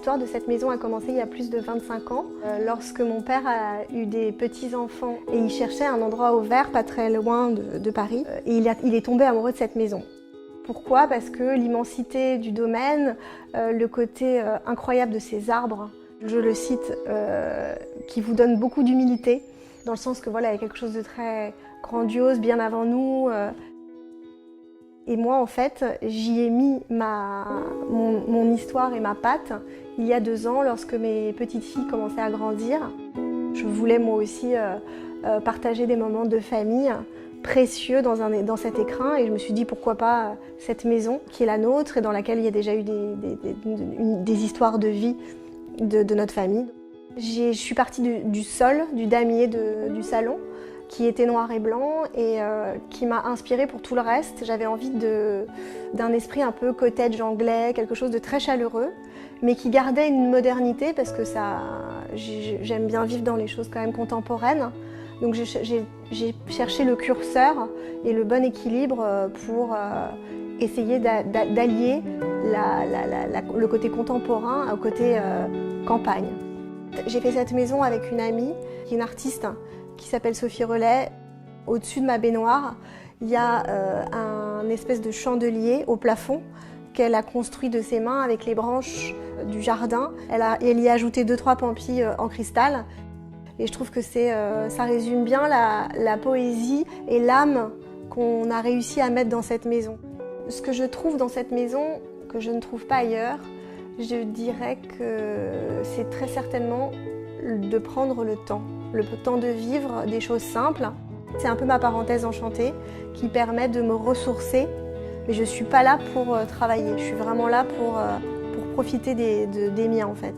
L'histoire de cette maison a commencé il y a plus de 25 ans, lorsque mon père a eu des petits-enfants et il cherchait un endroit ouvert pas très loin de Paris. Et il est tombé amoureux de cette maison. Pourquoi? Parce que l'immensité du domaine, le côté incroyable de ces arbres, je le cite, qui vous donne beaucoup d'humilité, dans le sens que voilà, il y a quelque chose de très grandiose, bien avant nous. Et moi, en fait, j'y ai mis mon histoire et ma patte il y a 2 ans, lorsque mes petites filles commençaient à grandir. Je voulais moi aussi partager des moments de famille précieux dans cet écrin, et je me suis dit pourquoi pas cette maison qui est la nôtre et dans laquelle il y a déjà eu des histoires de vie de notre famille. Je suis partie du sol, du damier du salon, qui était noir et blanc et qui m'a inspirée pour tout le reste. J'avais envie d'un esprit un peu cottage anglais, quelque chose de très chaleureux, mais qui gardait une modernité parce que j'aime bien vivre dans les choses quand même contemporaines. Donc j'ai cherché le curseur et le bon équilibre pour essayer d'allier le côté contemporain au côté campagne. J'ai fait cette maison avec une amie qui est une artiste qui s'appelle Sophie Relais. Au-dessus de ma baignoire, il y a un espèce de chandelier au plafond qu'elle a construit de ses mains avec les branches du jardin. Elle y a ajouté 2-3 pampilles en cristal. Et je trouve que ça résume bien la poésie et l'âme qu'on a réussi à mettre dans cette maison. Ce que je trouve dans cette maison, que je ne trouve pas ailleurs, je dirais que c'est très certainement de prendre le temps de vivre des choses simples. C'est un peu ma parenthèse enchantée qui permet de me ressourcer, mais je ne suis pas là pour travailler, je suis vraiment là pour profiter des miens en fait.